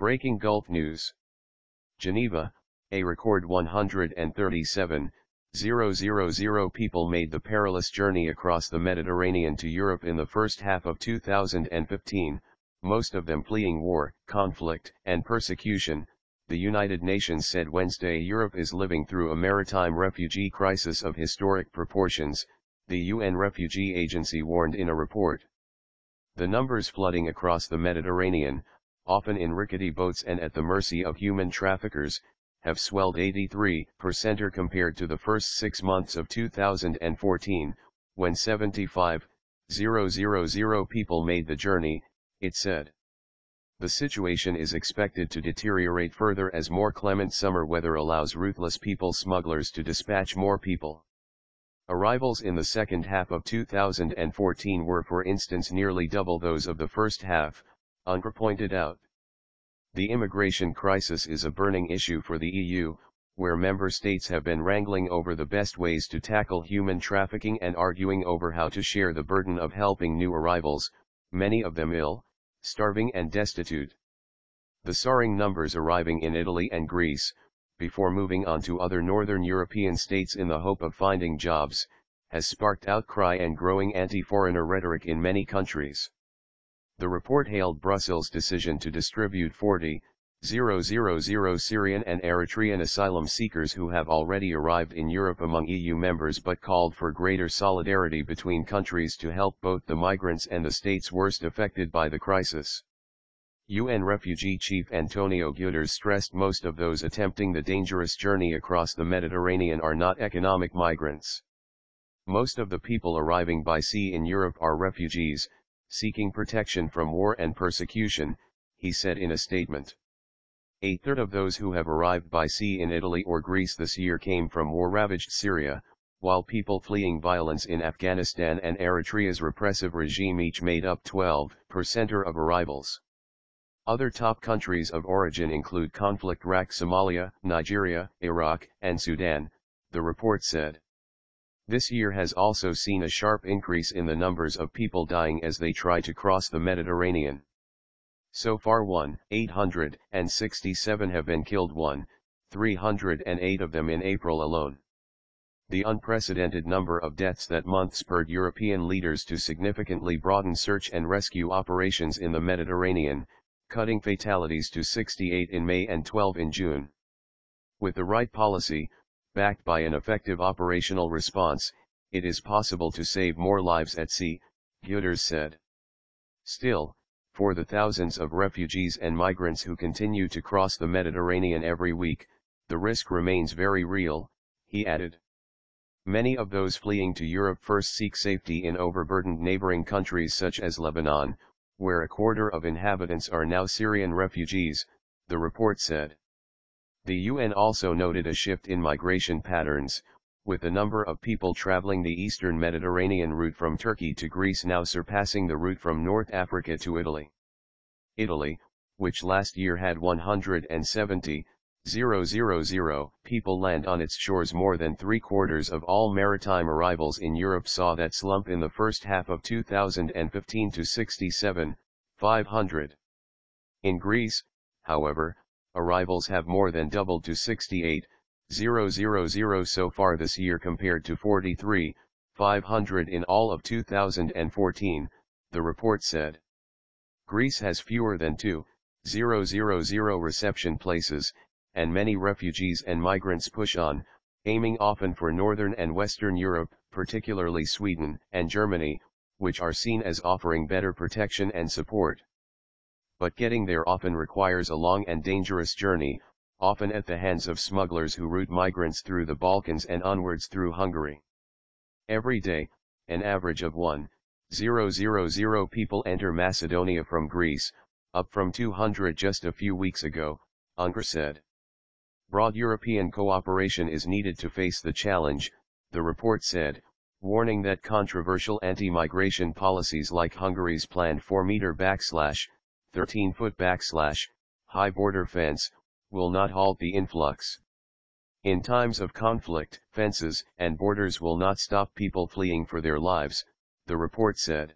Breaking Gulf News. Geneva, a record 137,000 people made the perilous journey across the Mediterranean to Europe in the first half of 2015, most of them fleeing war, conflict, and persecution. The United Nations said Wednesday Europe is living through a maritime refugee crisis of historic proportions, the UN Refugee Agency warned in a report. The numbers flooding across the Mediterranean, often in rickety boats and at the mercy of human traffickers, have swelled 83% compared to the first 6 months of 2014, when 75,000 people made the journey, it said. The situation is expected to deteriorate further as more clement summer weather allows ruthless people smugglers to dispatch more people. Arrivals in the second half of 2014 were for instance nearly double those of the first half, UNRWA pointed out. The immigration crisis is a burning issue for the EU, where member states have been wrangling over the best ways to tackle human trafficking and arguing over how to share the burden of helping new arrivals, many of them ill, starving and destitute. The soaring numbers arriving in Italy and Greece, before moving on to other northern European states in the hope of finding jobs, has sparked outcry and growing anti-foreigner rhetoric in many countries. The report hailed Brussels' decision to distribute 40,000 Syrian and Eritrean asylum seekers who have already arrived in Europe among EU members, but called for greater solidarity between countries to help both the migrants and the states worst affected by the crisis. UN Refugee Chief Antonio Guterres stressed most of those attempting the dangerous journey across the Mediterranean are not economic migrants. Most of the people arriving by sea in Europe are refugees, seeking protection from war and persecution, he said in a statement. A third of those who have arrived by sea in Italy or Greece this year came from war-ravaged Syria, while people fleeing violence in Afghanistan and Eritrea's repressive regime each made up 12% of arrivals. Other top countries of origin include conflict-racked Somalia, Nigeria, Iraq, and Sudan, the report said. This year has also seen a sharp increase in the numbers of people dying as they try to cross the Mediterranean. So far 1,867 have been killed, 308 of them in April alone. The unprecedented number of deaths that month spurred European leaders to significantly broaden search and rescue operations in the Mediterranean, cutting fatalities to 68 in May and 12 in June. With the right policy, backed by an effective operational response, it is possible to save more lives at sea, Guterres said. Still, for the thousands of refugees and migrants who continue to cross the Mediterranean every week, the risk remains very real, he added. Many of those fleeing to Europe first seek safety in overburdened neighboring countries such as Lebanon, where a quarter of inhabitants are now Syrian refugees, the report said. The UN also noted a shift in migration patterns, with the number of people traveling the eastern Mediterranean route from Turkey to Greece now surpassing the route from North Africa to Italy. Italy, which last year had 170,000 people land on its shores, more than 3/4 of all maritime arrivals in Europe, saw that slump in the first half of 2015 to 67,500. In Greece, however, arrivals have more than doubled to 68,000 so far this year compared to 43,500 in all of 2014, the report said. Greece has fewer than 2,000 reception places, and many refugees and migrants push on, aiming often for Northern and Western Europe, particularly Sweden and Germany, which are seen as offering better protection and support. But getting there often requires a long and dangerous journey, often at the hands of smugglers who route migrants through the Balkans and onwards through Hungary. Every day, an average of 1,000 people enter Macedonia from Greece, up from 200 just a few weeks ago, UNRWA said. Broad European cooperation is needed to face the challenge, the report said, warning that controversial anti-migration policies like Hungary's planned 4-meter/13-foot high border fence, will not halt the influx. In times of conflict, fences and borders will not stop people fleeing for their lives, the report said.